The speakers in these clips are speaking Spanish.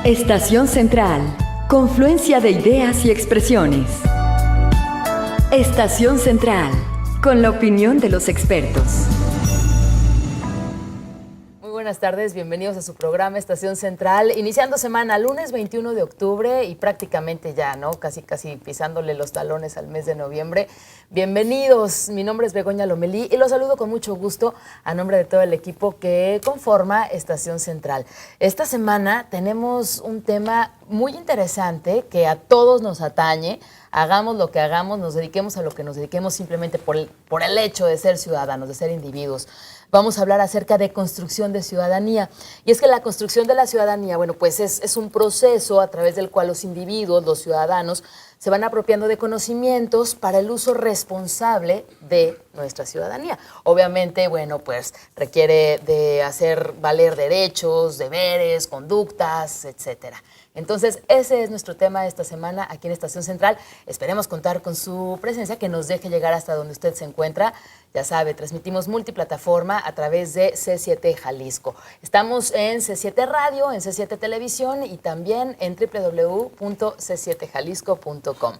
Estación Central, confluencia de ideas y expresiones. Estación Central, con la opinión de los expertos. Muy buenas tardes, bienvenidos a su programa Estación Central. Iniciando semana, lunes 21 de octubre y prácticamente ya, ¿no? Casi pisándole los talones al mes de noviembre. Bienvenidos, mi nombre es Begoña Lomelí y los saludo con mucho gusto a nombre de todo el equipo que conforma Estación Central. Esta semana tenemos un tema muy interesante que a todos nos atañe. Hagamos lo que hagamos, nos dediquemos a lo que nos dediquemos simplemente por el hecho de ser ciudadanos, de ser individuos. Vamos a hablar acerca de construcción de ciudadanía. Y es que la construcción de la ciudadanía, bueno, pues es un proceso a través del cual los individuos, los ciudadanos, se van apropiando de conocimientos para el uso responsable de nuestra ciudadanía. Obviamente, bueno, pues requiere de hacer valer derechos, deberes, conductas, etcétera. Entonces, ese es nuestro tema de esta semana aquí en Estación Central. Esperemos contar con su presencia, que nos deje llegar hasta donde usted se encuentra. Ya sabe, transmitimos multiplataforma a través de C7 Jalisco. Estamos en C7 Radio, en C7 Televisión y también en www.c7jalisco.com.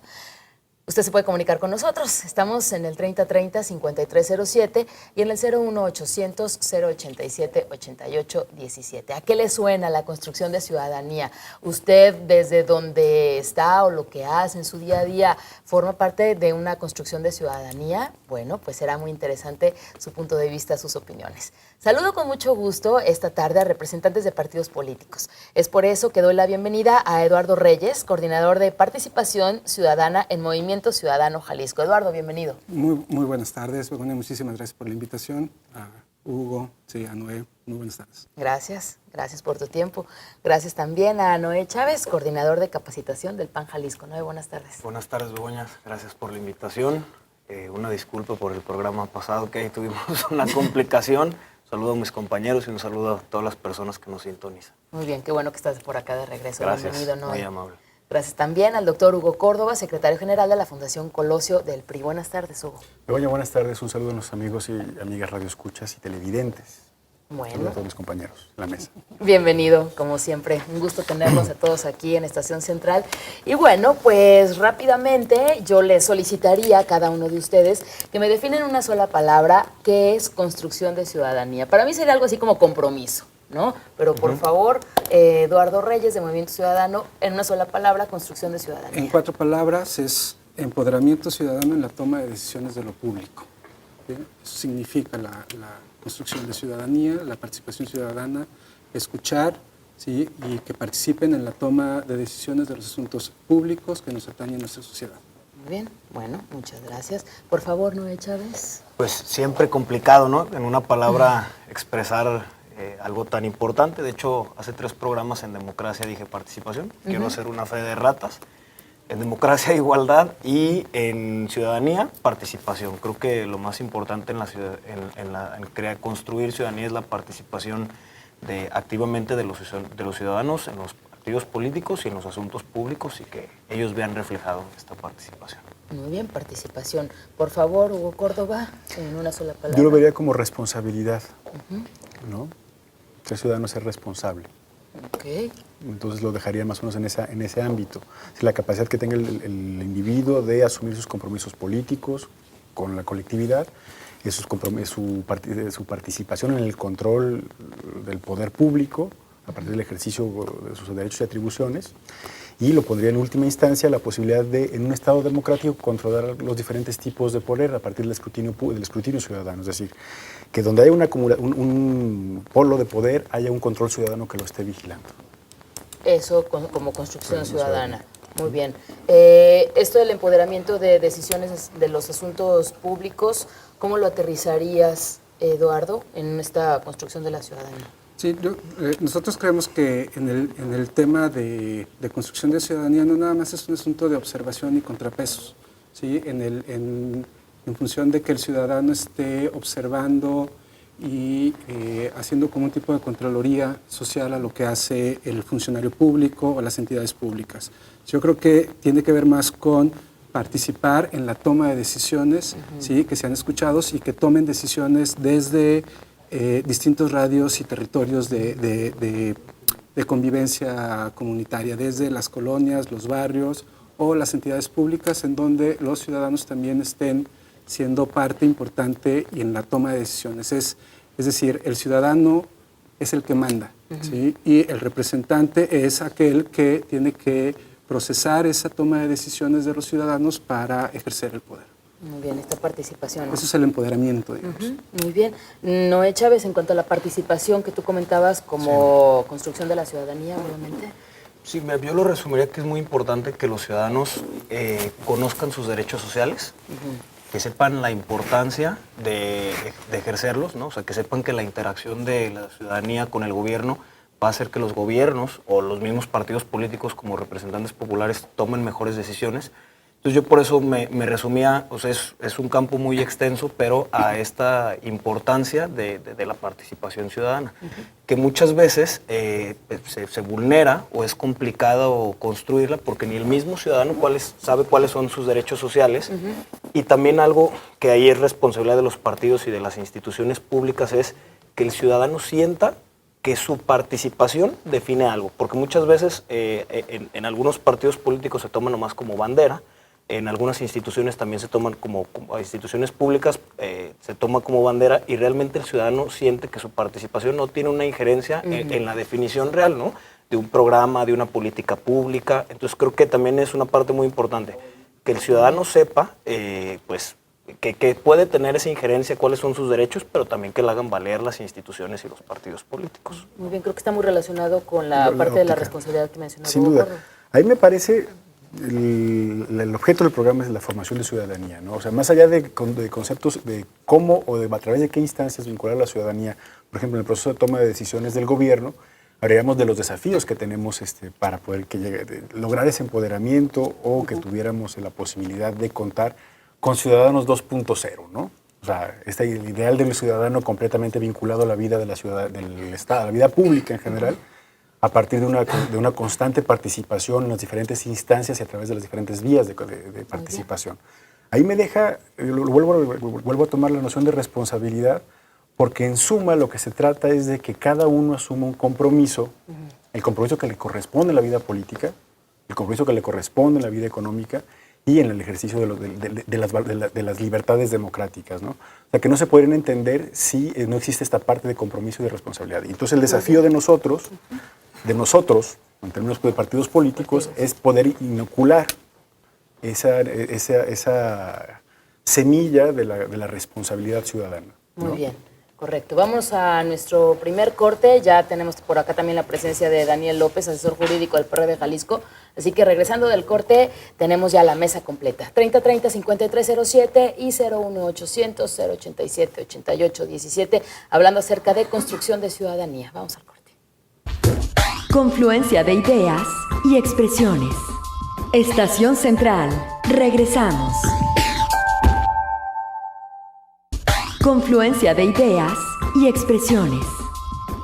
Usted se puede comunicar con nosotros. Estamos en el 3030-5307 y en el 01800-087-8817. ¿A qué le suena la construcción de ciudadanía? ¿Usted desde donde está o lo que hace en su día a día forma parte de una construcción de ciudadanía? Bueno, pues será muy interesante su punto de vista, sus opiniones. Saludo con mucho gusto esta tarde a representantes de partidos políticos. Es por eso que doy la bienvenida a Eduardo Reyes, coordinador de Participación Ciudadana en Movimiento Ciudadano Jalisco. Eduardo, bienvenido. Muy buenas tardes, Begoña, muchísimas gracias por la invitación. A Hugo, a Noé, muy buenas tardes. Gracias por tu tiempo. Gracias también a Noé Chávez, coordinador de capacitación del PAN Jalisco. Noé, buenas tardes. Buenas tardes, Begoña, gracias por la invitación. Una disculpa por el programa pasado, que ahí tuvimos una complicación. Saludo a mis compañeros y un saludo a todas las personas que nos sintonizan. Muy bien, qué bueno que estás por acá de regreso. Gracias, bienvenido, Noé. muy amable. Gracias también al doctor Hugo Córdoba, secretario general de la Fundación Colosio del PRI. Buenas tardes, Hugo. Begoña, buenas tardes. Un saludo a los amigos y amigas radioescuchas y televidentes. Bueno. Saludo a todos mis compañeros en la mesa. Bienvenido, como siempre. Un gusto tenerlos a todos aquí en Estación Central. Y bueno, pues rápidamente yo les solicitaría a cada uno de ustedes que me definen una sola palabra, que es construcción de ciudadanía. Para mí sería algo así como compromiso, ¿no? Pero por favor, Eduardo Reyes, de Movimiento Ciudadano, en una sola palabra, construcción de ciudadanía. En 4 palabras es empoderamiento ciudadano en la toma de decisiones de lo público. ¿Bien? Eso significa la construcción de ciudadanía, la participación ciudadana, escuchar, ¿sí? Y que participen en la toma de decisiones de los asuntos públicos que nos atañen a nuestra sociedad. Muy bien, bueno, muchas gracias. Por favor, Noé Chávez. Pues siempre complicado, ¿no? En una palabra expresar algo tan importante. De hecho, hace 3 programas en democracia dije participación. Quiero hacer una fe de ratas. En democracia, igualdad, y en ciudadanía, participación. Creo que lo más importante en construir ciudadanía es la participación activamente de los ciudadanos en los partidos políticos y en los asuntos públicos, y que ellos vean reflejado esta participación. Muy bien, participación. Por favor, Hugo Córdoba, en una sola palabra. Yo lo vería como responsabilidad, ¿no? Ser ciudadano es ser responsable. Okay. Entonces lo dejaría más o menos en ese ámbito. La capacidad que tenga el individuo de asumir sus compromisos políticos con la colectividad, su participación en el control del poder público a partir del ejercicio de sus derechos y atribuciones, y lo pondría en última instancia la posibilidad de, en un Estado democrático, controlar los diferentes tipos de poder a partir del escrutinio ciudadano. Es decir, que donde haya un polo de poder, haya un control ciudadano que lo esté vigilando. Eso como construcción ciudadana. Muy bien. Esto del empoderamiento de decisiones de los asuntos públicos, ¿cómo lo aterrizarías, Eduardo, en esta construcción de la ciudadanía? Sí, nosotros creemos que en el tema de construcción de ciudadanía no nada más es un asunto de observación y contrapesos, ¿sí? En función de que el ciudadano esté observando y haciendo como un tipo de contraloría social a lo que hace el funcionario público o las entidades públicas. Yo creo que tiene que ver más con participar en la toma de decisiones, ¿sí? Que sean escuchados y que tomen decisiones desde distintos radios y territorios de de convivencia comunitaria, desde las colonias, los barrios o las entidades públicas, en donde los ciudadanos también estén siendo parte importante y en la toma de decisiones. Es decir, el ciudadano es el que manda, ¿sí? Y el representante es aquel que tiene que procesar esa toma de decisiones de los ciudadanos para ejercer el poder. Muy bien, esta participación. Eso es el empoderamiento, digamos. Muy bien. Noé Chávez, en cuanto a la participación que tú comentabas como construcción de la ciudadanía, obviamente. Sí, yo lo resumiría que es muy importante que los ciudadanos conozcan sus derechos sociales, que sepan la importancia de ejercerlos, ¿no? O sea, que sepan que la interacción de la ciudadanía con el gobierno va a hacer que los gobiernos o los mismos partidos políticos como representantes populares tomen mejores decisiones. Entonces yo por eso me resumía, o sea, es un campo muy extenso, pero a esta importancia de la participación ciudadana, que muchas veces se vulnera o es complicado construirla porque ni el mismo ciudadano sabe cuáles son sus derechos sociales, y también algo que ahí es responsabilidad de los partidos y de las instituciones públicas es que el ciudadano sienta que su participación define algo, porque muchas veces en algunos partidos políticos se toma nomás como bandera, en algunas instituciones también se toman como instituciones públicas, se toma como bandera, y realmente el ciudadano siente que su participación no tiene una injerencia en la definición real, ¿no? De un programa, de una política pública. Entonces creo que también es una parte muy importante, que el ciudadano sepa pues, que puede tener esa injerencia, cuáles son sus derechos, pero también que la hagan valer las instituciones y los partidos políticos. Muy bien, creo que está muy relacionado con la parte de la responsabilidad que mencionaba. Sin duda. Ahí me parece el objeto del programa es la formación de ciudadanía, ¿no? O sea, más allá de conceptos de cómo o a través de qué instancias vincular a la ciudadanía, por ejemplo, en el proceso de toma de decisiones del gobierno, hablaríamos de los desafíos que tenemos para poder lograr ese empoderamiento o que tuviéramos la posibilidad de contar con ciudadanos 2.0, ¿no? O sea, el ideal del ciudadano completamente vinculado a la vida de la ciudad, del Estado, a la vida pública en general, a partir de una constante participación en las diferentes instancias y a través de las diferentes vías de participación. Ahí me deja, vuelvo a tomar la noción de responsabilidad, porque en suma lo que se trata es de que cada uno asuma un compromiso, el compromiso que le corresponde en la vida política, el compromiso que le corresponde en la vida económica y en el ejercicio de las libertades democráticas, ¿no? O sea, que no se podrían entender si no existe esta parte de compromiso y de responsabilidad. Y entonces el desafío de nosotros, en términos de partidos políticos, es poder inocular esa semilla de la responsabilidad ciudadana, ¿no? Muy bien, correcto. Vamos a nuestro primer corte. Ya tenemos por acá también la presencia de Daniel López, asesor jurídico del PRD de Jalisco. Así que regresando del corte, tenemos ya la mesa completa. 3030-5307 y 01800-087-8817, hablando acerca de construcción de ciudadanía. Vamos al corte. Confluencia de ideas y expresiones. Estación Central. Regresamos. Confluencia de ideas y expresiones.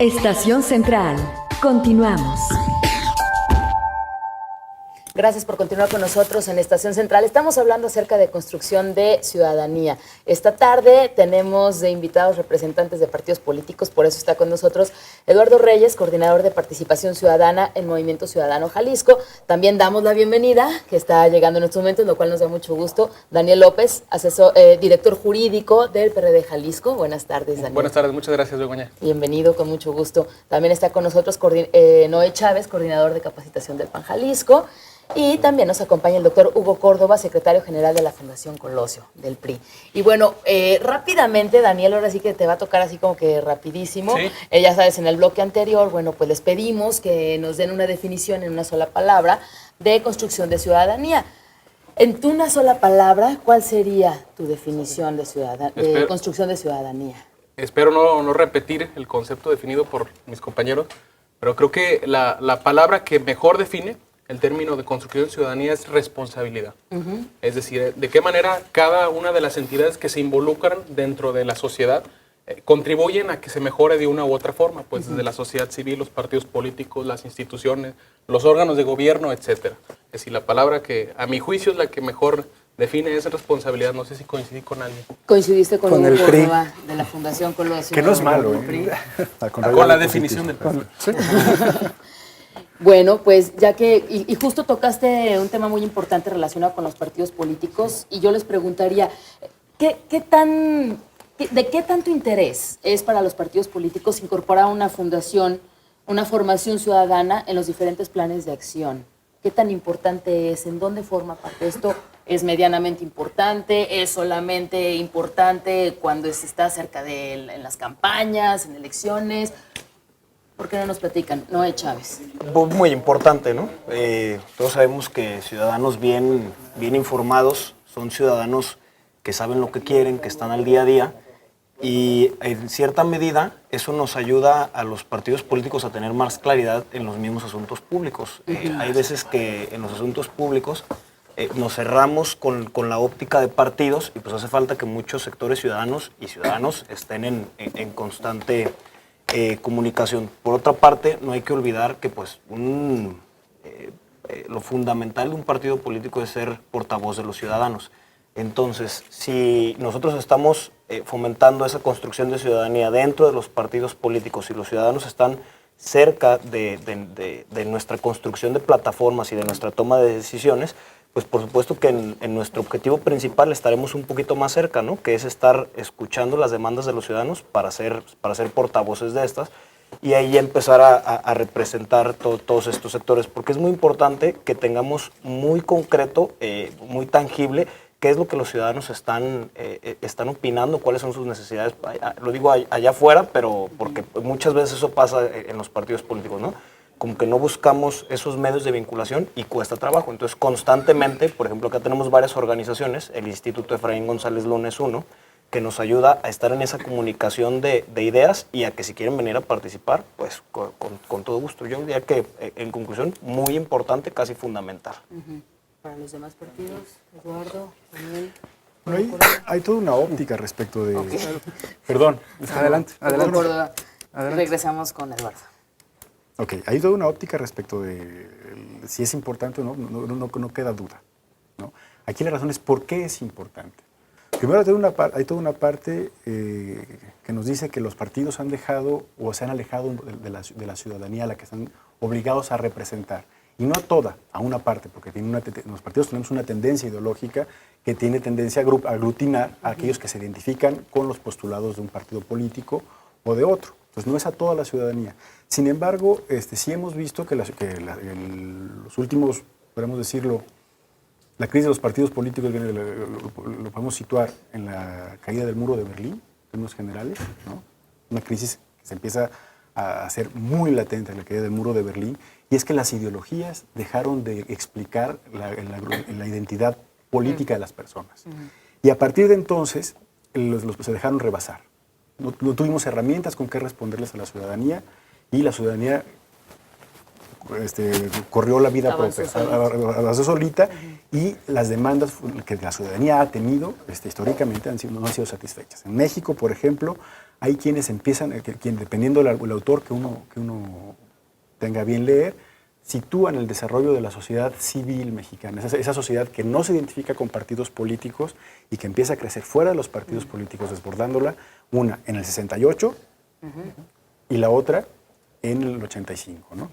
Estación Central. Continuamos. Gracias por continuar con nosotros en Estación Central. Estamos hablando acerca de construcción de ciudadanía. Esta tarde tenemos de invitados representantes de partidos políticos, por eso está con nosotros Eduardo Reyes, coordinador de participación ciudadana en Movimiento Ciudadano Jalisco. También damos la bienvenida, que está llegando en estos momentos, lo cual nos da mucho gusto, Daniel López, director jurídico del PRD Jalisco. Buenas tardes, Daniel. Buenas tardes, muchas gracias, Begoña. Bienvenido, con mucho gusto. También está con nosotros Noé Chávez, coordinador de capacitación del PAN Jalisco. Y también nos acompaña el doctor Hugo Córdoba, secretario general de la Fundación Colosio, del PRI. Y bueno, rápidamente, Daniel, ahora sí que te va a tocar así como que rapidísimo. Sí. Ya sabes, en el bloque anterior, bueno, pues les pedimos que nos den una definición en una sola palabra de construcción de ciudadanía. En tu una sola palabra, ¿cuál sería tu definición de construcción de ciudadanía? Espero no repetir el concepto definido por mis compañeros, pero creo que la palabra que mejor define el término de construcción de ciudadanía es responsabilidad. Es decir, de qué manera cada una de las entidades que se involucran dentro de la sociedad contribuyen a que se mejore de una u otra forma, pues desde la sociedad civil, los partidos políticos, las instituciones, los órganos de gobierno, etcétera. Es decir, la palabra que a mi juicio es la que mejor define esa responsabilidad. No sé si coincidí con alguien. Coincidiste con Con el Hugo PRI. Córdoba de la Fundación Colosio. Que no es malo, del PRI. Con la definición del Bueno, pues ya que, y justo tocaste un tema muy importante relacionado con los partidos políticos, y yo les preguntaría, ¿de qué tanto interés es para los partidos políticos incorporar una fundación, una formación ciudadana en los diferentes planes de acción? ¿Qué tan importante es? ¿En dónde forma parte esto? ¿Es medianamente importante? ¿Es solamente importante cuando se está cerca en las campañas, en elecciones? ¿Por qué no nos platican? Noé Chávez. Muy importante, ¿no? Todos sabemos que ciudadanos bien informados son ciudadanos que saben lo que quieren, que están al día a día, y en cierta medida eso nos ayuda a los partidos políticos a tener más claridad en los mismos asuntos públicos. Hay veces que en los asuntos públicos nos cerramos con la óptica de partidos, y pues hace falta que muchos sectores ciudadanos estén en constante comunicación. Por otra parte, no hay que olvidar que pues lo fundamental de un partido político es ser portavoz de los ciudadanos. Entonces, si nosotros estamos fomentando esa construcción de ciudadanía dentro de los partidos políticos y los ciudadanos están cerca de nuestra construcción de plataformas y de nuestra toma de decisiones, pues por supuesto que en nuestro objetivo principal estaremos un poquito más cerca, ¿no? Que es estar escuchando las demandas de los ciudadanos para ser portavoces de estas, y ahí empezar a representar todos estos sectores, porque es muy importante que tengamos muy concreto, muy tangible, qué es lo que los ciudadanos están opinando, cuáles son sus necesidades. Lo digo allá afuera, pero porque muchas veces eso pasa en los partidos políticos, ¿no? Como que no buscamos esos medios de vinculación y cuesta trabajo. Entonces, constantemente, por ejemplo, acá tenemos varias organizaciones, el Instituto Efraín González Luna es uno, que nos ayuda a estar en esa comunicación de ideas, y a que si quieren venir a participar, pues con todo gusto. Yo diría que, en conclusión, muy importante, casi fundamental. Para los demás partidos, Eduardo, Daniel. Bueno, hay toda una óptica respecto de... Ok. Perdón. Adelante. Córdoba. Adelante. Regresamos con Eduardo. Ok, hay toda una óptica respecto de si es importante o no, no queda duda, ¿no? Aquí la razón es por qué es importante. Primero hay toda una parte que nos dice que los partidos han dejado o se han alejado de la ciudadanía a la que están obligados a representar. Y no a toda, a una parte, porque los partidos tenemos una tendencia ideológica que tiene tendencia a aglutinar a aquellos que se identifican con los postulados de un partido político o de otro. Entonces no es a toda la ciudadanía. Sin embargo, sí hemos visto que en los últimos, podemos decirlo, la crisis de los partidos políticos lo podemos situar en la caída del muro de Berlín, en términos generales, ¿no? Una crisis que se empieza a hacer muy latente en la caída del muro de Berlín, y es que las ideologías dejaron de explicar la identidad política de las personas. Y a partir de entonces se dejaron rebasar. No tuvimos herramientas con que responderles a la ciudadanía, y la ciudadanía corrió la vida propia, avanzó solita, y las demandas que la ciudadanía ha tenido históricamente no han sido satisfechas. En México, por ejemplo, hay quienes empiezan, dependiendo del autor que uno tenga bien leer, sitúan el desarrollo de la sociedad civil mexicana, esa sociedad que no se identifica con partidos políticos y que empieza a crecer fuera de los partidos políticos, desbordándola, una en el 68 y la otra en el 85, ¿no?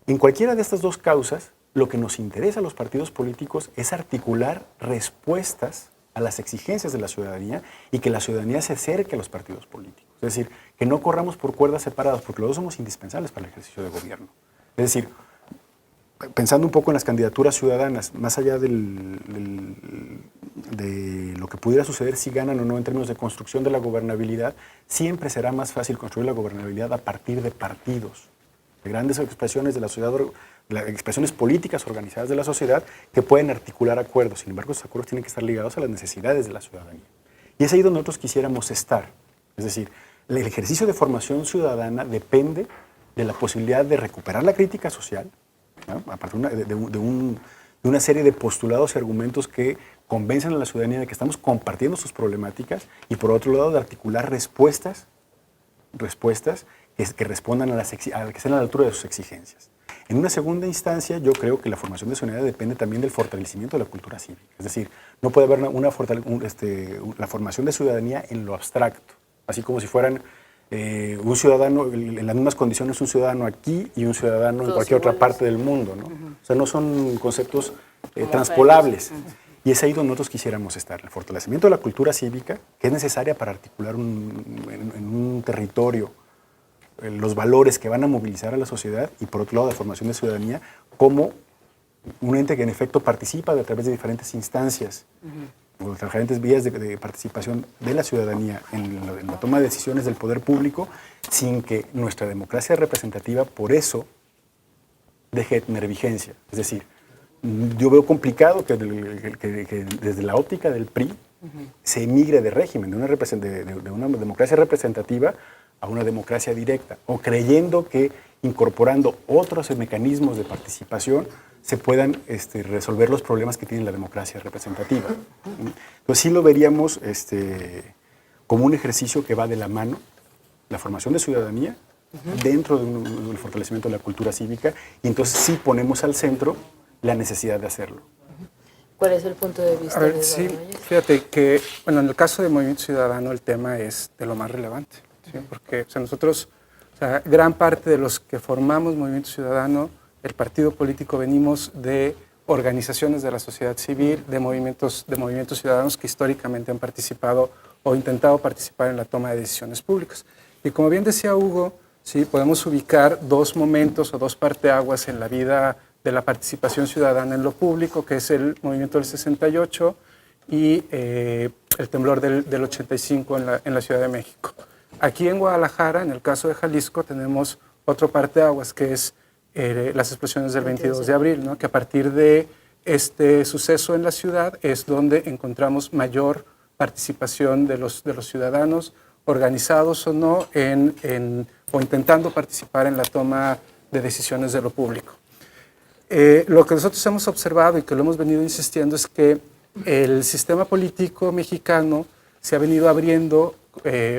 En cualquiera de estas dos causas, lo que nos interesa a los partidos políticos es articular respuestas a las exigencias de la ciudadanía, y que la ciudadanía se acerque a los partidos políticos. Es decir, que no corramos por cuerdas separadas, porque los dos somos indispensables para el ejercicio de gobierno. Es decir, pensando un poco en las candidaturas ciudadanas, más allá de lo que pudiera suceder si ganan o no en términos de construcción de la gobernabilidad, siempre será más fácil construir la gobernabilidad a partir de partidos, de grandes expresiones de la sociedad, expresiones políticas organizadas de la sociedad que pueden articular acuerdos. Sin embargo, esos acuerdos tienen que estar ligados a las necesidades de la ciudadanía. Y es ahí donde nosotros quisiéramos estar. Es decir, el ejercicio de formación ciudadana depende de la posibilidad de recuperar la crítica social, ¿no? A partir de una serie de postulados y argumentos que convencen a la ciudadanía de que estamos compartiendo sus problemáticas, y por otro lado de articular respuestas que respondan que estén a la altura de sus exigencias. En una segunda instancia, yo creo que la formación de ciudadanía depende también del fortalecimiento de la cultura cívica. Es decir, no puede haber la formación de ciudadanía en lo abstracto, así como si fueran un ciudadano, en las mismas condiciones, un ciudadano aquí y un ciudadano en cualquier otra parte del mundo, ¿no? O sea, no son conceptos transpolables. Y es ahí donde nosotros quisiéramos estar, el fortalecimiento de la cultura cívica, que es necesaria para articular en un territorio los valores que van a movilizar a la sociedad, y por otro lado la formación de ciudadanía como un ente que en efecto participa a través de diferentes instancias o de diferentes vías de participación de la ciudadanía en la toma de decisiones del poder público, sin que nuestra democracia representativa por eso deje de tener vigencia. Es decir, yo veo complicado que desde la óptica del PRI se emigre de régimen, de una democracia representativa a una democracia directa, o creyendo que incorporando otros mecanismos de participación se puedan resolver los problemas que tiene la democracia representativa. Entonces sí lo veríamos como un ejercicio que va de la mano, la formación de ciudadanía, dentro del fortalecimiento de la cultura cívica, y entonces sí ponemos al centro la necesidad de hacerlo. ¿Cuál es el punto de vista? A ver, sí, fíjate que, bueno, en el caso de Movimiento Ciudadano el tema es de lo más relevante, ¿sí? Porque o sea, nosotros, o sea, gran parte de los que formamos Movimiento Ciudadano, el partido político, venimos de organizaciones de la sociedad civil, de movimientos ciudadanos que históricamente han participado o intentado participar en la toma de decisiones públicas. Y como bien decía Hugo, sí, podemos ubicar dos momentos o dos parteaguas en la vida de la participación ciudadana en lo público, que es el movimiento del 68 y el temblor del 85 en la Ciudad de México. Aquí en Guadalajara, en el caso de Jalisco, tenemos otro parteaguas, que es las explosiones del 22 de abril, ¿no? Que a partir de este suceso en la ciudad es donde encontramos mayor participación de los ciudadanos, organizados o no, o intentando participar en la toma de decisiones de lo público. Lo que nosotros hemos observado y que lo hemos venido insistiendo es que el sistema político mexicano se ha venido abriendo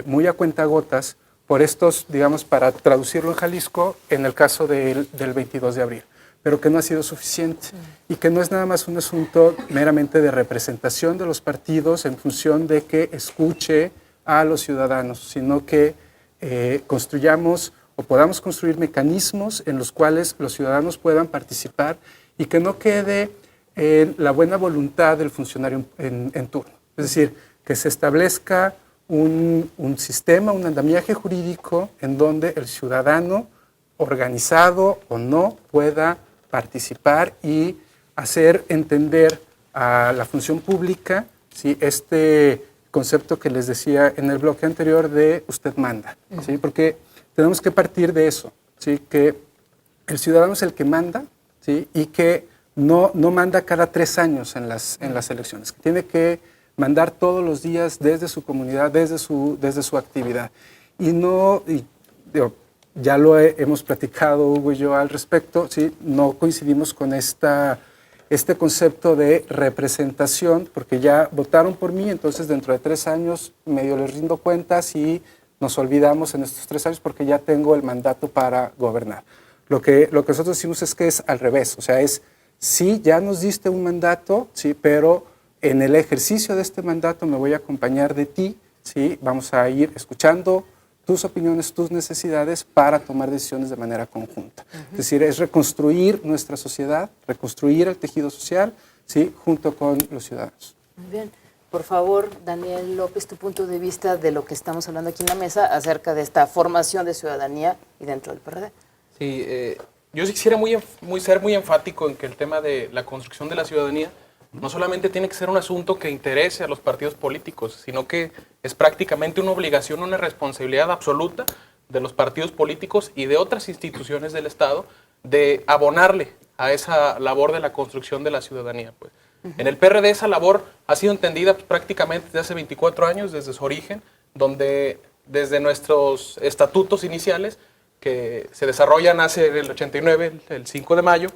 muy a cuentagotas por estos, digamos, para traducirlo en Jalisco, en el caso del 22 de abril, pero que no ha sido suficiente y que no es nada más un asunto meramente de representación de los partidos en función de que escuche a los ciudadanos, sino que construyamos o podamos construir mecanismos en los cuales los ciudadanos puedan participar y que no quede en la buena voluntad del funcionario en turno. Es decir, que se establezca un sistema, un andamiaje jurídico en donde el ciudadano, organizado o no, pueda participar y hacer entender a la función pública, ¿sí?, este concepto que les decía en el bloque anterior de usted manda, ¿sí? Porque tenemos que partir de eso, ¿sí? Que el ciudadano es el que manda, ¿sí? Y que no manda cada 3 años en las elecciones, que tiene que mandar todos los días desde su comunidad, desde su actividad. Ya lo hemos platicado Hugo y yo al respecto, ¿sí? No coincidimos con este concepto de representación, porque ya votaron por mí, entonces dentro de 3 años medio les rindo cuentas y nos olvidamos en estos 3 años porque ya tengo el mandato para gobernar. Lo que nosotros decimos es que es al revés, o sea, sí, ya nos diste un mandato, sí, pero en el ejercicio de este mandato me voy a acompañar de ti, sí, vamos a ir escuchando tus opiniones, tus necesidades para tomar decisiones de manera conjunta. Es decir, es reconstruir nuestra sociedad, reconstruir el tejido social, sí, junto con los ciudadanos. Muy bien. Por favor, Daniel López, tu punto de vista de lo que estamos hablando aquí en la mesa acerca de esta formación de ciudadanía y dentro del PRD. Sí, yo sí quisiera ser muy enfático en que el tema de la construcción de la ciudadanía no solamente tiene que ser un asunto que interese a los partidos políticos, sino que es prácticamente una obligación, una responsabilidad absoluta de los partidos políticos y de otras instituciones del Estado de abonarle a esa labor de la construcción de la ciudadanía. Pues. En el PRD esa labor ha sido entendida prácticamente desde hace 24 años, desde su origen, donde desde nuestros estatutos iniciales, que se desarrollan hace el 89, el 5 de mayo,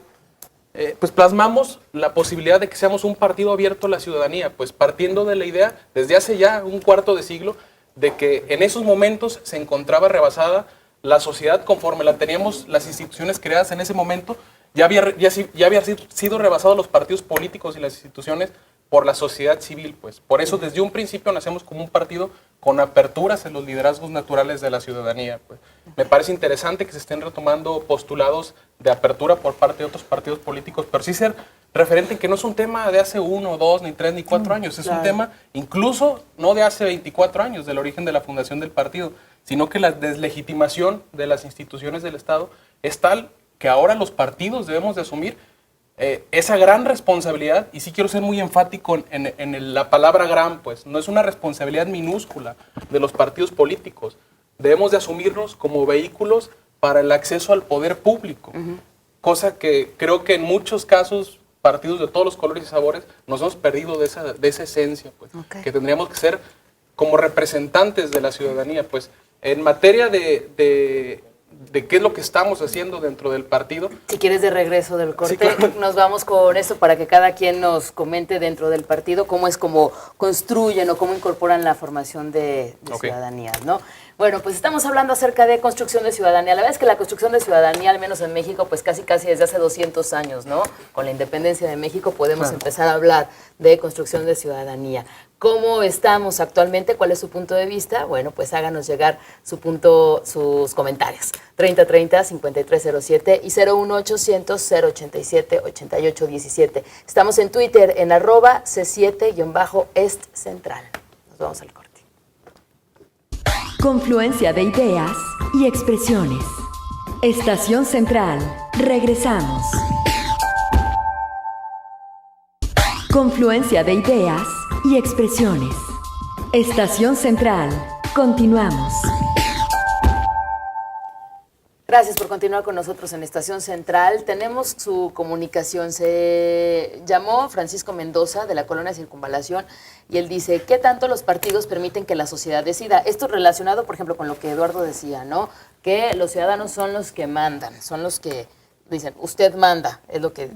pues plasmamos la posibilidad de que seamos un partido abierto a la ciudadanía, pues partiendo de la idea, desde hace ya un cuarto de siglo, de que en esos momentos se encontraba rebasada la sociedad, conforme la teníamos, las instituciones creadas en ese momento, ya había sido rebasado los partidos políticos y las instituciones por la sociedad civil, pues. Por eso, desde un principio nacemos como un partido con aperturas en los liderazgos naturales de la ciudadanía, pues. Me parece interesante que se estén retomando postulados de apertura por parte de otros partidos políticos, pero sí ser referente en que no es un tema de hace 1, 2, ni 3, ni 4 años, es un tema incluso no de hace 24 años, del origen de la fundación del partido, sino que la deslegitimación de las instituciones del Estado es tal que ahora los partidos debemos de asumir esa gran responsabilidad, y sí quiero ser muy enfático en la palabra gran, pues no es una responsabilidad minúscula de los partidos políticos. Debemos de asumirnos como vehículos para el acceso al poder público, cosa que creo que en muchos casos partidos de todos los colores y sabores nos hemos perdido de esa esencia, pues, que tendríamos que ser como representantes de la ciudadanía, pues. En materia de qué es lo que estamos haciendo dentro del partido. Si quieres, de regreso del corte, Sí, claro. nos vamos con esto para que cada quien nos comente dentro del partido cómo es como construyen o cómo incorporan la formación de ciudadanías, ¿no? Bueno, pues estamos hablando acerca de construcción de ciudadanía. La verdad es que la construcción de ciudadanía, al menos en México, pues casi desde hace 200 años, ¿no? Con la independencia de México podemos empezar a hablar de construcción de ciudadanía. ¿Cómo estamos actualmente? ¿Cuál es su punto de vista? Bueno, pues háganos llegar sus comentarios. 3030-5307 y 01800-087-8817. Estamos en Twitter en @C7-EstCentral. Nos vamos al corte. Confluencia de ideas y expresiones. Estación Central. Regresamos. Confluencia de ideas y expresiones. Estación Central. Continuamos. Gracias por continuar con nosotros en Estación Central. Tenemos su comunicación. Se llamó Francisco Mendoza, de la Colonia Circunvalación, y él dice, ¿qué tanto los partidos permiten que la sociedad decida? Esto relacionado, por ejemplo, con lo que Eduardo decía, ¿no? Que los ciudadanos son los que mandan, son los que dicen, usted manda, es lo que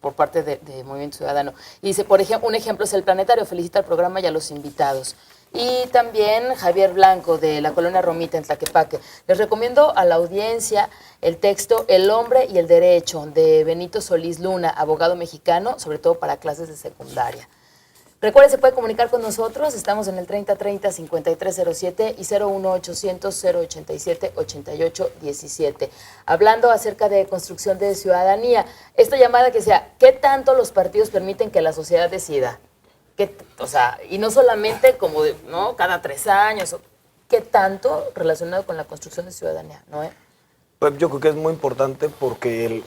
por parte de Movimiento Ciudadano. Y dice, por ejemplo, un ejemplo es el Planetario, felicita al programa y a los invitados. Y también Javier Blanco, de la Colonia Romita, en Tlaquepaque. Les recomiendo a la audiencia el texto El hombre y el derecho, de Benito Solís Luna, abogado mexicano, sobre todo para clases de secundaria. Recuerden, se puede comunicar con nosotros, estamos en el 3030-5307 y 01800-087-8817. Hablando acerca de construcción de ciudadanía, esta llamada que sea, ¿qué tanto los partidos permiten que la sociedad decida? O sea, y no solamente como, ¿no? Cada 3 años, ¿qué tanto relacionado con la construcción de ciudadanía, ¿no? Pues yo creo que es muy importante porque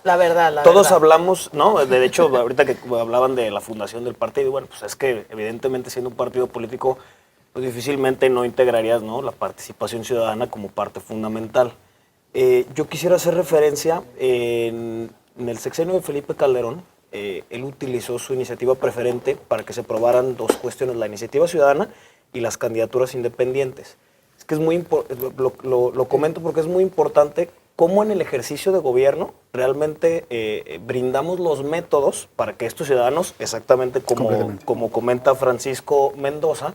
la verdad. Todos hablamos, ¿no? De hecho, ahorita que hablaban de la fundación del partido, bueno, pues es que evidentemente siendo un partido político, pues difícilmente no integrarías, ¿no?, la participación ciudadana como parte fundamental. Yo quisiera hacer referencia en el sexenio de Felipe Calderón. Él utilizó su iniciativa preferente para que se aprobaran 2 cuestiones, la iniciativa ciudadana y las candidaturas independientes. Es que es muy lo comento porque es muy importante cómo en el ejercicio de gobierno realmente brindamos los métodos para que estos ciudadanos, exactamente como comenta Francisco Mendoza,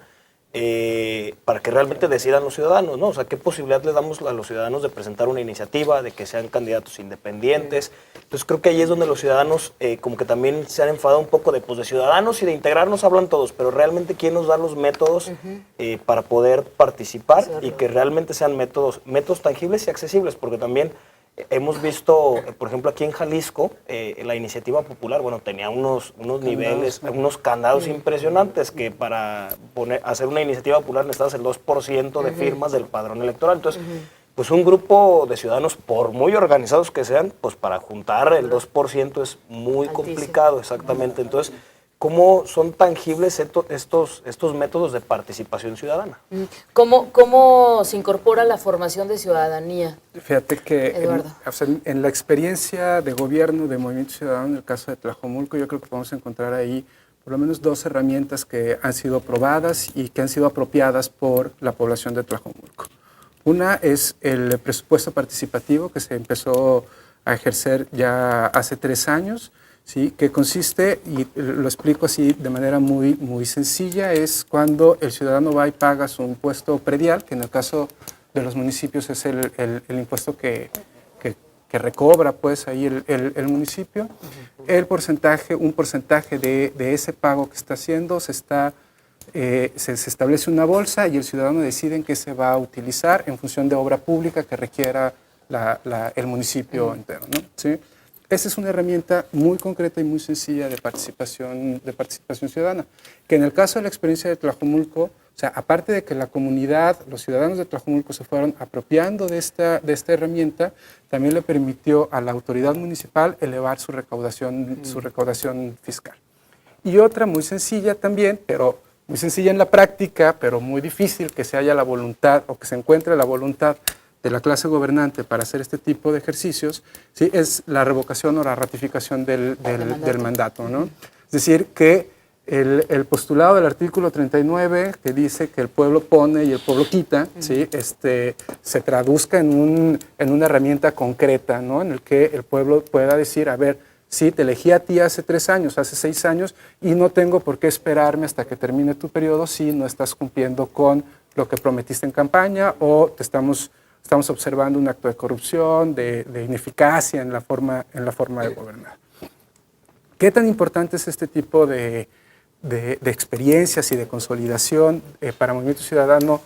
para que realmente decidan los ciudadanos, ¿no? O sea, ¿qué posibilidad le damos a los ciudadanos de presentar una iniciativa, de que sean candidatos independientes? Entonces creo que ahí es donde los ciudadanos como que también se han enfadado un poco de ciudadanos y de integrarnos hablan todos, pero realmente ¿quién nos da los métodos para poder participar y que realmente sean métodos tangibles y accesibles? Porque también hemos visto, por ejemplo, aquí en Jalisco, la iniciativa popular, bueno, tenía unos niveles, unos candados impresionantes que para hacer una iniciativa popular necesitas el 2% de firmas del padrón electoral. Entonces, pues un grupo de ciudadanos, por muy organizados que sean, pues para juntar el 2% es muy complicado, exactamente. Entonces, ¿cómo son tangibles estos métodos de participación ciudadana? ¿Cómo se incorpora la formación de ciudadanía? Fíjate que en la experiencia de gobierno de Movimiento Ciudadano, en el caso de Tlajomulco, yo creo que podemos encontrar ahí por lo menos 2 herramientas que han sido probadas y que han sido apropiadas por la población de Tlajomulco. Una es el presupuesto participativo que se empezó a ejercer ya hace 3 años, ¿sí? Que consiste, y lo explico así de manera muy sencilla, es cuando el ciudadano va y paga su impuesto predial, que en el caso los municipios es el impuesto que recobra pues ahí el municipio. El porcentaje, un porcentaje de ese pago que está haciendo se establece una bolsa y el ciudadano decide en qué se va a utilizar en función de obra pública que requiera el municipio entero, ¿no? ¿Sí? Esa es una herramienta muy concreta y muy sencilla de participación ciudadana, que en el caso de la experiencia de Tlajomulco, o sea, aparte de que la comunidad, los ciudadanos de Tlajomulco se fueron apropiando de esta herramienta, también le permitió a la autoridad municipal elevar su recaudación fiscal. Y otra muy sencilla también, pero muy sencilla en la práctica, pero muy difícil que se haya la voluntad o que se encuentre la voluntad de la clase gobernante para hacer este tipo de ejercicios, ¿sí? Es la revocación o la ratificación del mandato, ¿no? Es decir, que el postulado del artículo 39, que dice que el pueblo pone y el pueblo quita, ¿sí? Se traduzca en una herramienta concreta, ¿no? En el que el pueblo pueda decir, a ver, sí, te elegí a ti hace 3 años, hace 6 años, y no tengo por qué esperarme hasta que termine tu periodo si no estás cumpliendo con lo que prometiste en campaña o estamos observando un acto de corrupción, de ineficacia en la forma de gobernar. ¿Qué tan importante es este tipo de experiencias y de consolidación para Movimiento Ciudadano?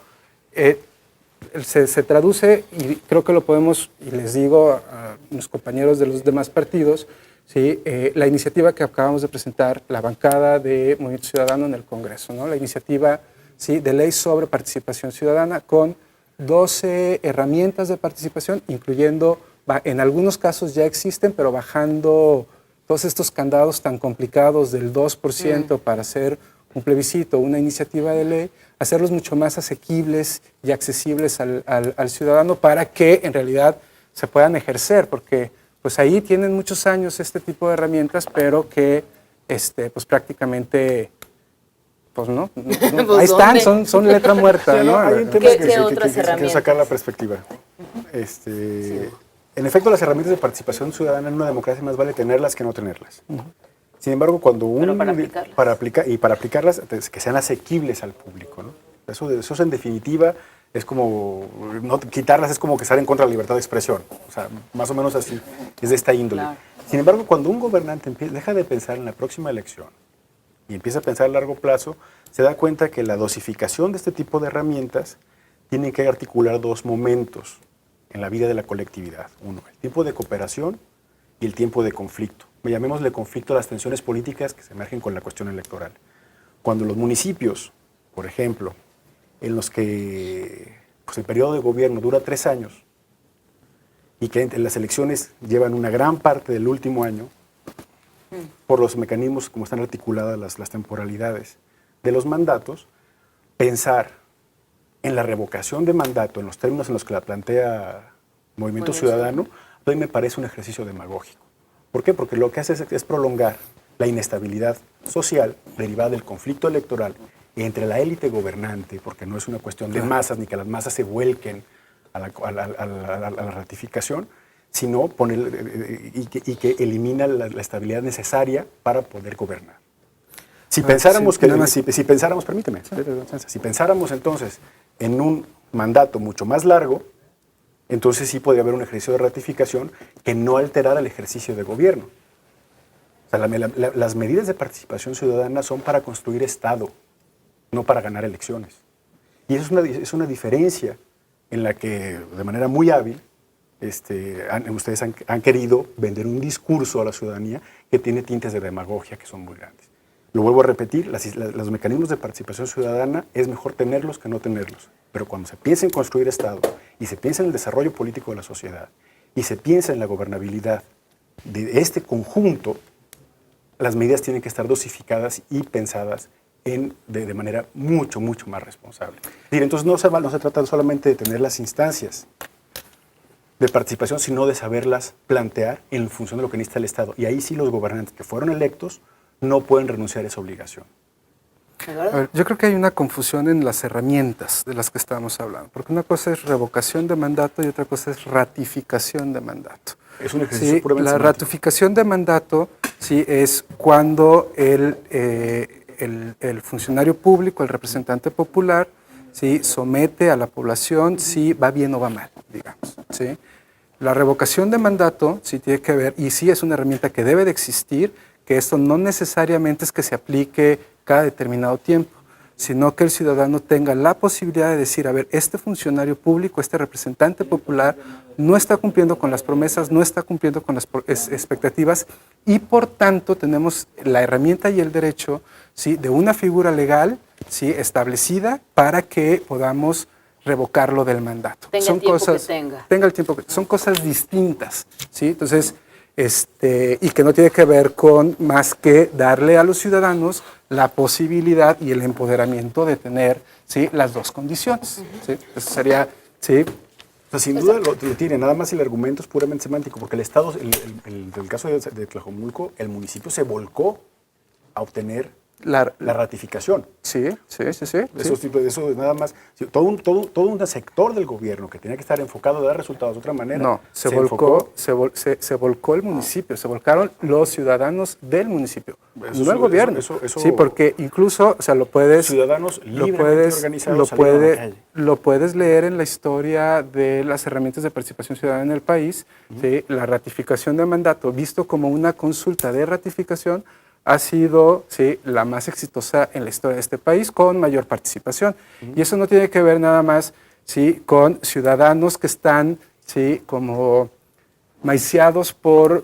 Se traduce, y creo que lo podemos, y les digo a mis compañeros de los demás partidos, ¿sí? La iniciativa que acabamos de presentar, la bancada de Movimiento Ciudadano en el Congreso, ¿no? La iniciativa, ¿sí?, de ley sobre participación ciudadana con 12 herramientas de participación, incluyendo, en algunos casos ya existen, pero bajando todos estos candados tan complicados del 2% para hacer un plebiscito, una iniciativa de ley, hacerlos mucho más asequibles y accesibles al ciudadano para que en realidad se puedan ejercer, porque pues ahí tienen muchos años este tipo de herramientas, pero que pues prácticamente... Pues no, Pues ahí están, son letra muerta, ¿no? Hay un tema ¿Qué que otras quiero herramientas? sacar la perspectiva. En efecto, las herramientas de participación ciudadana en una democracia más vale tenerlas que no tenerlas. Sin embargo, cuando para aplicarlas, que sean asequibles al público, ¿no? Eso en definitiva es como, no, quitarlas es como que estar en contra de la libertad de expresión. O sea, más o menos así, es de esta índole. Claro. Sin embargo, cuando un gobernante deja de pensar en la próxima elección y empieza a pensar a largo plazo, se da cuenta que la dosificación de este tipo de herramientas tiene que articular 2 momentos en la vida de la colectividad. Uno, el tiempo de cooperación y el tiempo de conflicto. Llamémosle conflicto a las tensiones políticas que se emergen con la cuestión electoral. Cuando los municipios, por ejemplo, en los que pues, el periodo de gobierno dura 3 años y que las elecciones llevan una gran parte del último año, por los mecanismos como están articuladas las temporalidades de los mandatos, pensar en la revocación de mandato en los términos en los que la plantea Movimiento Ciudadano, a mí me parece un ejercicio demagógico. ¿Por qué? Porque lo que hace es prolongar la inestabilidad social derivada del conflicto electoral entre la élite gobernante, porque no es una cuestión de masas ni que las masas se vuelquen a la ratificación, sino y que elimina la estabilidad necesaria para poder gobernar. Si pensáramos permíteme, si pensáramos entonces en un mandato mucho más largo, entonces sí podría haber un ejercicio de ratificación que no alterara el ejercicio de gobierno. O sea, las medidas de participación ciudadana son para construir Estado, no para ganar elecciones. Y eso es una diferencia en la que, de manera muy hábil, ustedes han querido vender un discurso a la ciudadanía que tiene tintes de demagogia que son muy grandes. Lo vuelvo a repetir, los mecanismos de participación ciudadana es mejor tenerlos que no tenerlos. Pero cuando se piensa en construir Estado y se piensa en el desarrollo político de la sociedad y se piensa en la gobernabilidad de este conjunto, las medidas tienen que estar dosificadas y pensadas de manera mucho, mucho más responsable. Es decir, entonces no se trata solamente de tener las instancias de participación, sino de saberlas plantear en función de lo que necesita el Estado. Y ahí sí los gobernantes que fueron electos no pueden renunciar a esa obligación. A ver, yo creo que hay una confusión en las herramientas de las que estamos hablando, porque una cosa es revocación de mandato y otra cosa es ratificación de mandato. Es un ejercicio puramente la semántico. ratificación de mandato sí, es cuando el funcionario público, el representante popular, ¿sí? Somete a la población si va bien o va mal, digamos, ¿sí? La revocación de mandato sí tiene que ver, y sí es una herramienta que debe de existir, que esto no necesariamente es que se aplique cada determinado tiempo, sino que el ciudadano tenga la posibilidad de decir, a ver, este funcionario público, este representante popular, no está cumpliendo con las promesas, no está cumpliendo con las expectativas, y por tanto tenemos la herramienta y el derecho, ¿sí?, de una figura legal, ¿sí?, establecida para que podamos revocarlo del mandato. Tenga el tiempo que tenga. Tenga el tiempo que son cosas distintas, ¿sí? Entonces, y que no tiene que ver con más que darle a los ciudadanos la posibilidad y el empoderamiento de tener, ¿sí?, las dos condiciones, ¿sí? Eso sería, ¿sí? O sea, sin duda lo tiene, nada más el argumento es puramente semántico, porque el Estado, el caso de Tlajomulco, el municipio se volcó a obtener la ratificación. Sí. Eso nada más, todo un sector del gobierno que tenía que estar enfocado a dar resultados de otra manera. No, se volcó el municipio, se volcaron los ciudadanos del municipio, no el gobierno. Sí, porque incluso, o sea, lo puedes... Ciudadanos libremente organizados salieron a la calle. Lo puedes leer en la historia de las herramientas de participación ciudadana en el país, ¿sí? La ratificación de mandato, visto como una consulta de ratificación, ha sido, sí, la más exitosa en la historia de este país, con mayor participación. Y eso no tiene que ver nada más, sí, con ciudadanos que están, sí, como maiciados por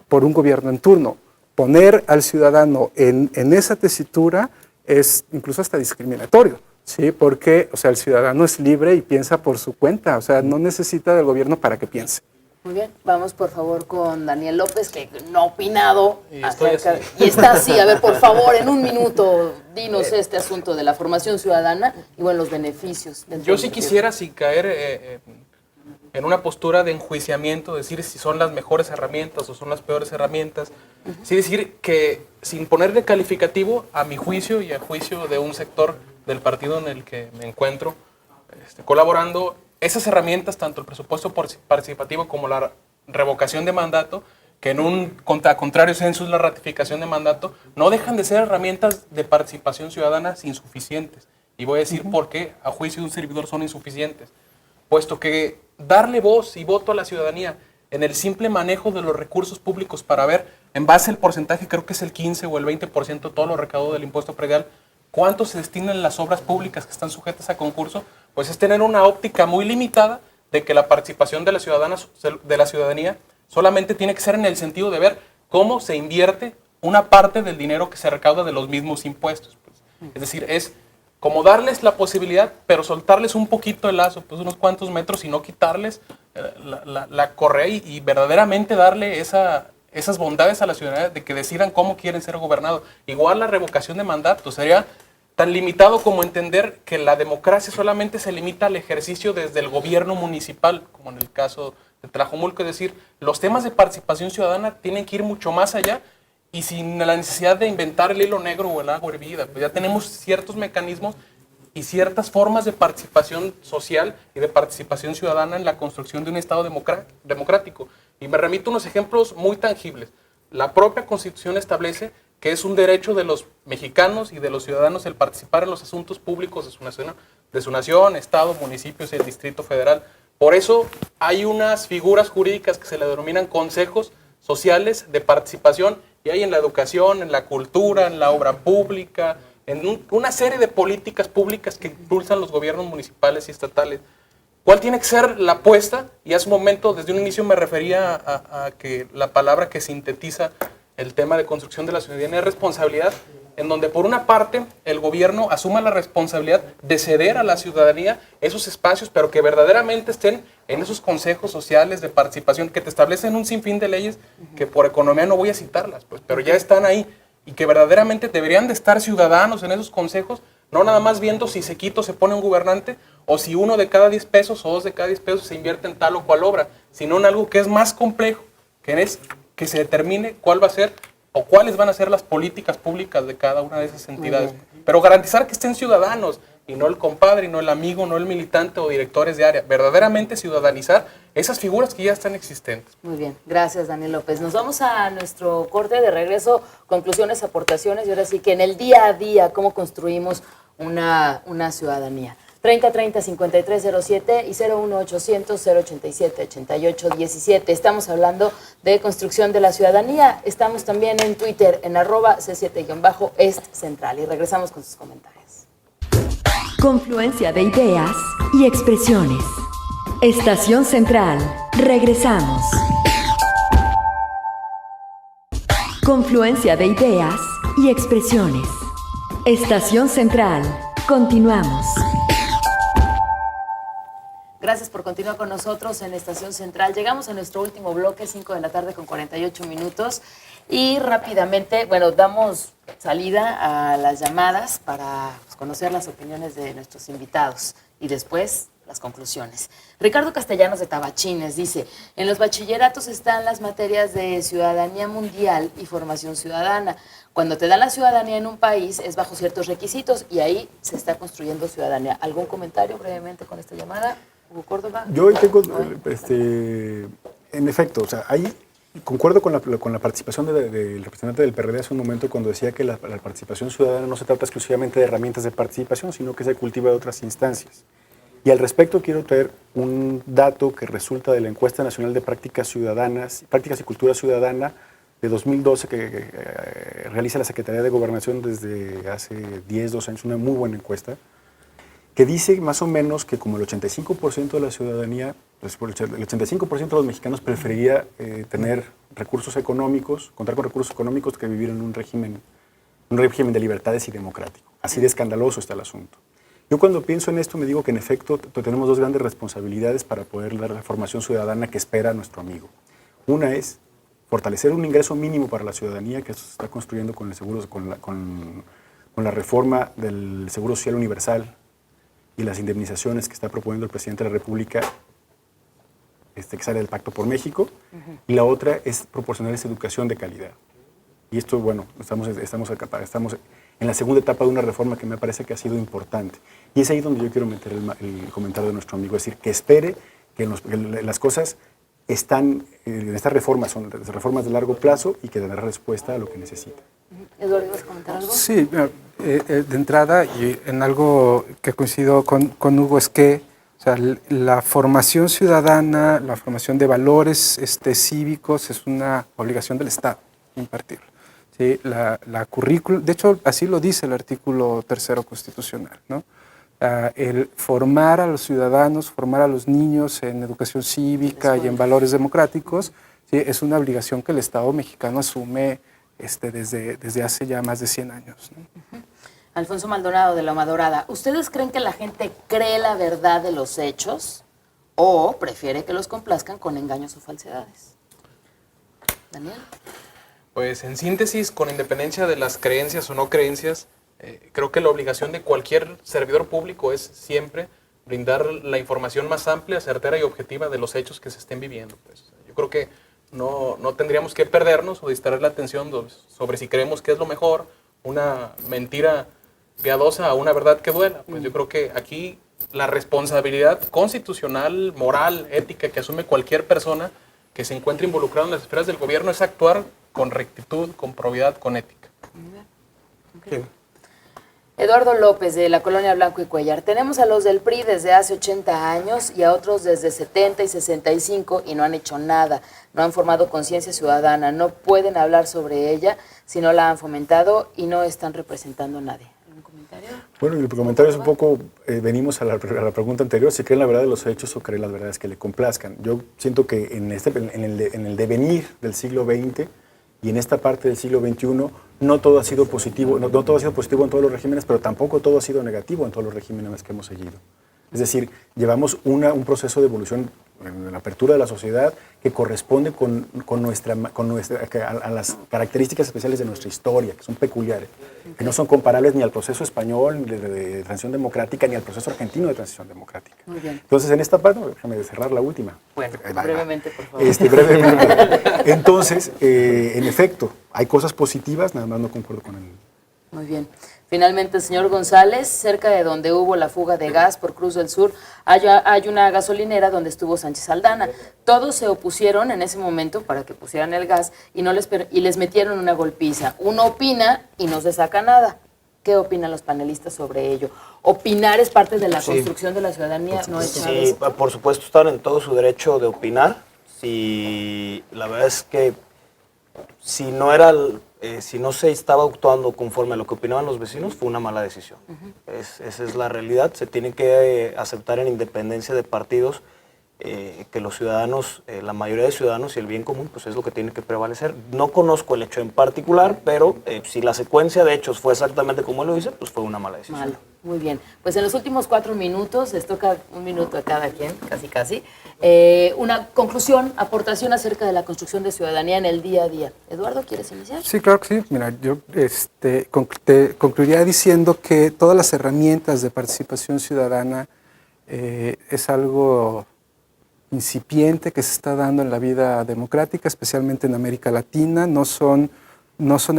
un gobierno en turno. Poner al ciudadano en esa tesitura es incluso hasta discriminatorio, ¿sí? Porque, o sea, el ciudadano es libre y piensa por su cuenta, o sea, no necesita del gobierno para que piense. Muy bien, vamos por favor con Daniel López, que no ha opinado. Y está así. A ver, por favor, en un minuto, dinos este asunto de la formación ciudadana y bueno, los beneficios. Yo sí quisiera, sin caer en una postura de enjuiciamiento, decir si son las mejores herramientas o son las peores herramientas, sí decir que sin ponerle calificativo, a mi juicio y a juicio de un sector del partido en el que me encuentro colaborando, esas herramientas, tanto el presupuesto participativo como la revocación de mandato, que en un contrario censo es la ratificación de mandato, no dejan de ser herramientas de participación ciudadana insuficientes. Y voy a decir por qué, a juicio de un servidor, son insuficientes. Puesto que darle voz y voto a la ciudadanía en el simple manejo de los recursos públicos para ver, en base al porcentaje, creo que es el 15 o el 20% de todo lo recaudado del impuesto predial, cuánto se destinan las obras públicas que están sujetas a concurso, pues es tener una óptica muy limitada de que la participación de la ciudadanía solamente tiene que ser en el sentido de ver cómo se invierte una parte del dinero que se recauda de los mismos impuestos. Pues. Es decir, es como darles la posibilidad, pero soltarles un poquito el lazo, pues unos cuantos metros, y no quitarles la correa y verdaderamente darle esas bondades a la ciudadanía de que decidan cómo quieren ser gobernados. Igual la revocación de mandato sería tan limitado como entender que la democracia solamente se limita al ejercicio desde el gobierno municipal, como en el caso de Tlajomulco. Es decir, los temas de participación ciudadana tienen que ir mucho más allá y sin la necesidad de inventar el hilo negro o el agua hervida. Pues ya tenemos ciertos mecanismos y ciertas formas de participación social y de participación ciudadana en la construcción de un Estado democrático. Y me remito a unos ejemplos muy tangibles. La propia Constitución establece que es un derecho de los mexicanos y de los ciudadanos el participar en los asuntos públicos de su nación, Estado, municipios y el Distrito Federal. Por eso hay unas figuras jurídicas que se le denominan consejos sociales de participación, y hay en la educación, en la cultura, en la obra pública, en una serie de políticas públicas que impulsan los gobiernos municipales y estatales. ¿Cuál tiene que ser la apuesta? Y hace un momento, desde un inicio, me refería a que la palabra que sintetiza el tema de construcción de la ciudadanía es responsabilidad, en donde por una parte el gobierno asuma la responsabilidad de ceder a la ciudadanía esos espacios, pero que verdaderamente estén en esos consejos sociales de participación que te establecen un sinfín de leyes que por economía no voy a citarlas, pues, pero ya están ahí, y que verdaderamente deberían de estar ciudadanos en esos consejos, no nada más viendo si se quita o se pone un gobernante, o si 1 de cada 10 pesos o 2 de cada 10 pesos se invierte en tal o cual obra, sino en algo que es más complejo, que es que se determine cuál va a ser o cuáles van a ser las políticas públicas de cada una de esas entidades. Pero garantizar que estén ciudadanos, y no el compadre, y no el amigo, no el militante o directores de área. Verdaderamente ciudadanizar esas figuras que ya están existentes. Muy bien, gracias Daniel López. Nos vamos a nuestro corte de regreso, conclusiones, aportaciones, y ahora sí que en el día a día, cómo construimos una ciudadanía. 3030-5307 y 01800-087-8817. Estamos hablando de construcción de la ciudadanía. Estamos también en Twitter, en @C7-Est Central. Y regresamos con sus comentarios. Confluencia de ideas y expresiones. Estación Central. Regresamos. Confluencia de ideas y expresiones. Estación Central. Continuamos. Gracias por continuar con nosotros en Estación Central. Llegamos a nuestro último bloque, 5 de la tarde con 48 minutos. Y rápidamente, damos salida a las llamadas para conocer las opiniones de nuestros invitados y después las conclusiones. Ricardo Castellanos de Tabachines dice, en los bachilleratos están las materias de ciudadanía mundial y formación ciudadana. Cuando te dan la ciudadanía en un país es bajo ciertos requisitos y ahí se está construyendo ciudadanía. ¿Algún comentario brevemente con esta llamada? Hugo Córdoba. Yo tengo, en efecto, ahí concuerdo con la participación del representante del PRD hace un momento cuando decía que la participación ciudadana no se trata exclusivamente de herramientas de participación, sino que se cultiva de otras instancias. Y al respecto quiero traer un dato que resulta de la Encuesta Nacional de Prácticas Ciudadanas, Prácticas y Cultura Ciudadana de 2012 que realiza la Secretaría de Gobernación desde hace 10, 12 años, una muy buena encuesta, que dice más o menos que como el 85% de la ciudadanía, el 85% de los mexicanos preferiría tener recursos económicos, contar con recursos económicos que vivir en un régimen de libertades y democrático. Así de escandaloso está el asunto. Yo cuando pienso en esto me digo que en efecto tenemos dos grandes responsabilidades para poder dar la formación ciudadana que espera nuestro amigo. Una es fortalecer un ingreso mínimo para la ciudadanía, que esto se está construyendo con la reforma del Seguro Social Universal y las indemnizaciones que está proponiendo el presidente de la República, que sale del Pacto por México, y la otra es proporcionarles educación de calidad. Y esto, estamos en la segunda etapa de una reforma que me parece que ha sido importante. Y es ahí donde yo quiero meter el comentario de nuestro amigo, es decir, que espere que las cosas están, en estas reformas, son reformas de largo plazo y que den respuesta a lo que necesita. Eduardo, ¿vas a comentar algo? Sí, de entrada, y en algo que coincido con Hugo, es que la formación ciudadana, la formación de valores cívicos es una obligación del Estado impartirlo. ¿Sí? La currícula, de hecho, así lo dice el artículo 3º constitucional, ¿no? El formar a los ciudadanos, formar a los niños en educación cívica y en valores democráticos, ¿sí? Es una obligación que el Estado mexicano asume desde hace ya más de 100 años, ¿no? Alfonso Maldonado de Loma Dorada, ¿ustedes creen que la gente cree la verdad de los hechos o prefiere que los complazcan con engaños o falsedades? Daniel. Pues en síntesis, con independencia de las creencias o no creencias, creo que la obligación de cualquier servidor público es siempre brindar la información más amplia, certera y objetiva de los hechos que se estén viviendo. Pues, yo creo que no tendríamos que perdernos o distraer la atención sobre si creemos que es lo mejor, una mentira piadosa o una verdad que duela. Pues yo creo que aquí la responsabilidad constitucional, moral, ética que asume cualquier persona que se encuentre involucrada en las esferas del gobierno es actuar con rectitud, con probidad, con ética. Okay. Sí. Eduardo López, de la Colonia Blanco y Cuellar. Tenemos a los del PRI desde hace 80 años y a otros desde 70 y 65 y no han hecho nada. No han formado conciencia ciudadana, no pueden hablar sobre ella si no la han fomentado y no están representando a nadie. ¿Algún comentario? Bueno, el comentario es un poco, venimos a la pregunta anterior, si creen la verdad de los hechos o creen las verdades que le complazcan. Yo siento que en el devenir del siglo XX y en esta parte del siglo XXI, no todo ha sido positivo, no todo ha sido positivo en todos los regímenes, pero tampoco todo ha sido negativo en todos los regímenes que hemos seguido. Es decir, llevamos un proceso de evolución en la apertura de la sociedad que corresponde a las características especiales de nuestra historia, que son peculiares, que no son comparables ni al proceso español de transición democrática ni al proceso argentino de transición democrática. Muy bien. Entonces, en esta parte, déjame cerrar la última. Bueno, brevemente, por favor. Brevemente. Entonces, en efecto, hay cosas positivas, nada más no concuerdo con él. Muy bien. Finalmente, el señor González, cerca de donde hubo la fuga de gas por Cruz del Sur, hay una gasolinera donde estuvo Sánchez Aldana. Todos se opusieron en ese momento para que pusieran el gas y les metieron una golpiza. Uno opina y no se saca nada. ¿Qué opinan los panelistas sobre ello? Opinar es parte de la Sí. construcción de la ciudadanía, ¿no es, Sí, Chávez? por supuesto están en todo su derecho de opinar. Si la verdad es que si no era si no se estaba actuando conforme a lo que opinaban los vecinos, fue una mala decisión. Esa es la realidad. Se tiene que aceptar en independencia de partidos que los ciudadanos, la mayoría de ciudadanos y el bien común, pues es lo que tiene que prevalecer. No conozco el hecho en particular, pero si la secuencia de hechos fue exactamente como él lo dice, pues fue una mala decisión. Malo. Muy bien. Pues en los últimos 4 minutos, les toca 1 minuto a cada quien, casi. Una conclusión, aportación acerca de la construcción de ciudadanía en el día a día. Eduardo, ¿quieres iniciar? Sí, claro que sí. Mira, yo concluiría diciendo que todas las herramientas de participación ciudadana es algo incipiente que se está dando en la vida democrática, especialmente en América Latina. No son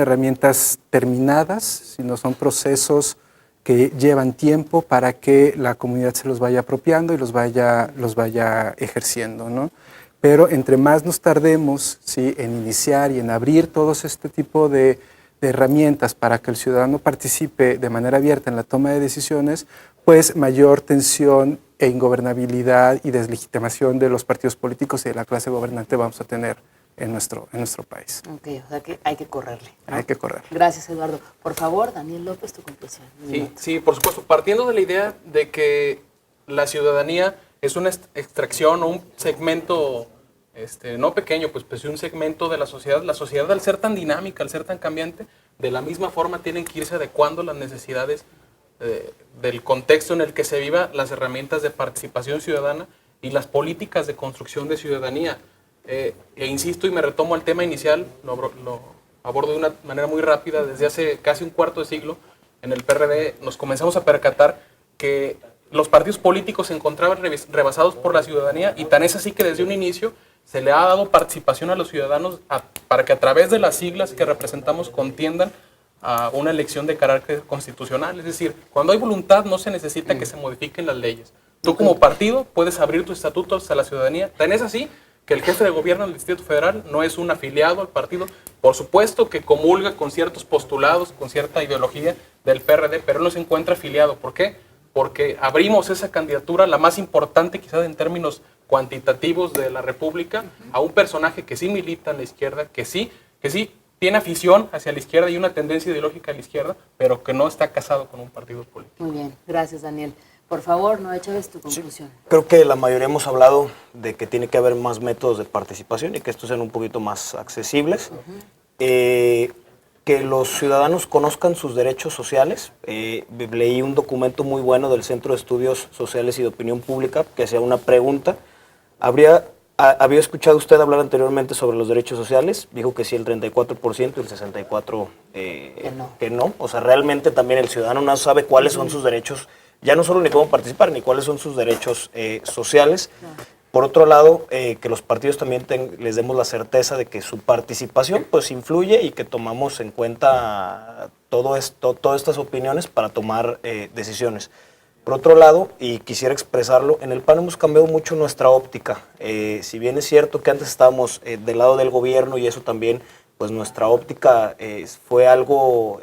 herramientas terminadas, sino son procesos que llevan tiempo para que la comunidad se los vaya apropiando y los vaya ejerciendo, ¿no? Pero entre más nos tardemos, ¿sí?, en iniciar y en abrir todos este tipo de herramientas para que el ciudadano participe de manera abierta en la toma de decisiones, pues mayor tensión e ingobernabilidad y deslegitimación de los partidos políticos y de la clase gobernante vamos a tener en nuestro país. Ok, o sea que hay que correrle, ¿no? Hay que correr. Gracias, Eduardo. Por favor, Daniel López, tu conclusión. Sí, por supuesto. Partiendo de la idea de que la ciudadanía es una extracción o un segmento, no pequeño, pues un segmento de la sociedad. La sociedad, al ser tan dinámica, al ser tan cambiante, de la misma forma tienen que irse adecuando las necesidades del contexto en el que se viva, las herramientas de participación ciudadana y las políticas de construcción de ciudadanía. Insisto y me retomo al tema inicial, lo abordo de una manera muy rápida. Desde hace casi un cuarto de siglo, en el PRD nos comenzamos a percatar que los partidos políticos se encontraban rebasados por la ciudadanía, y tan es así que desde un inicio se le ha dado participación a los ciudadanos para que a través de las siglas que representamos contiendan a una elección de carácter constitucional. Es decir, cuando hay voluntad no se necesita que se modifiquen las leyes. Tú como partido puedes abrir tus estatutos a la ciudadanía. Tan es así que el jefe de gobierno del Distrito Federal no es un afiliado al partido. Por supuesto que comulga con ciertos postulados, con cierta ideología del PRD, pero no se encuentra afiliado. ¿Por qué? Porque abrimos esa candidatura, la más importante quizás en términos cuantitativos de la República, a un personaje que sí milita en la izquierda, que sí tiene afición hacia la izquierda y una tendencia ideológica a la izquierda, pero que no está casado con un partido político. Muy bien, gracias, Daniel. Por favor, Noé Chávez, tu conclusión. Sí, creo que la mayoría hemos hablado de que tiene que haber más métodos de participación y que estos sean un poquito más accesibles. Que los ciudadanos conozcan sus derechos sociales. Leí un documento muy bueno del Centro de Estudios Sociales y de Opinión Pública que hacía una pregunta. Había escuchado usted hablar anteriormente sobre los derechos sociales. Dijo que sí el 34% y el 64% que no. O sea, realmente también el ciudadano no sabe cuáles son sus derechos, ya no solo ni cómo participar, ni cuáles son sus derechos sociales. Por otro lado, que los partidos también les demos la certeza de que su participación pues influye y que tomamos en cuenta todas estas opiniones para tomar decisiones. Por otro lado, y quisiera expresarlo, en el PAN hemos cambiado mucho nuestra óptica. Si bien es cierto que antes estábamos del lado del gobierno y eso también, pues nuestra óptica fue algo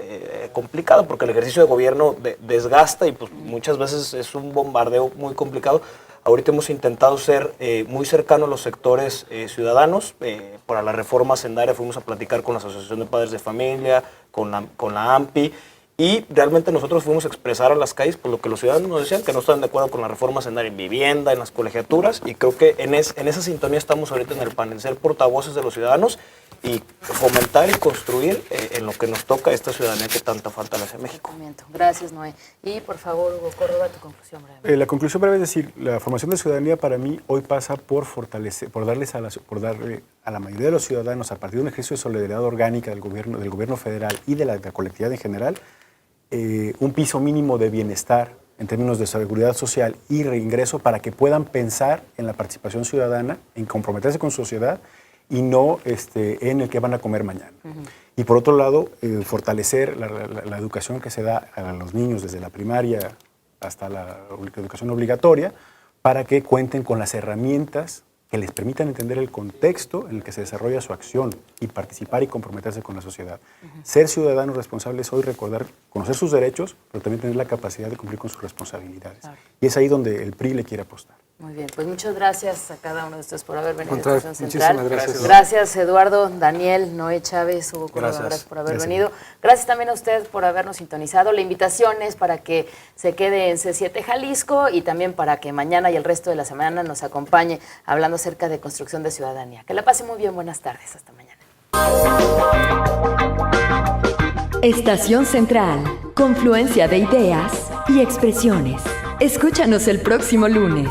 complicado porque el ejercicio de gobierno desgasta y pues muchas veces es un bombardeo muy complicado. Ahorita hemos intentado ser muy cercanos a los sectores ciudadanos. Para la reforma hacendaria fuimos a platicar con la Asociación de Padres de Familia, con la AMPI, y realmente nosotros fuimos a expresar a las calles pues, lo que los ciudadanos nos decían, que no están de acuerdo con la reforma hacendaria en vivienda, en las colegiaturas, y creo que en esa sintonía estamos ahorita en el PAN, en ser portavoces de los ciudadanos y fomentar y construir en lo que nos toca esta ciudadanía que tanta falta le hace a México. Gracias, Noé. Y por favor, Hugo Córdoba, tu conclusión breve. La conclusión breve es decir, la formación de ciudadanía para mí hoy pasa por fortalecer, por darle a la mayoría de los ciudadanos, a partir de un ejercicio de solidaridad orgánica del gobierno federal y de la colectividad en general, un piso mínimo de bienestar en términos de seguridad social y reingreso para que puedan pensar en la participación ciudadana, en comprometerse con su sociedad y no en el que van a comer mañana. Y por otro lado, fortalecer la educación que se da a los niños desde la primaria hasta la educación obligatoria para que cuenten con las herramientas que les permitan entender el contexto en el que se desarrolla su acción y participar y comprometerse con la sociedad. Ser ciudadanos responsables hoy recordar, conocer sus derechos, pero también tener la capacidad de cumplir con sus responsabilidades. Claro. Y es ahí donde el PRI le quiere apostar. Muy bien, pues muchas gracias a cada uno de ustedes por haber venido a Contrario, Estación Central. muchísimas gracias. Gracias, Eduardo, Daniel, Noé Chávez, Hugo Córdoba, Gracias. gracias por haber Gracias. venido. Gracias también a usted por habernos sintonizado. La invitación es para que se quede en C7 Jalisco y también para que mañana y el resto de la semana nos acompañe hablando acerca de construcción de ciudadanía. Que la pase muy bien, buenas tardes, hasta mañana. Estación Central, confluencia de ideas y expresiones. Escúchanos el próximo lunes.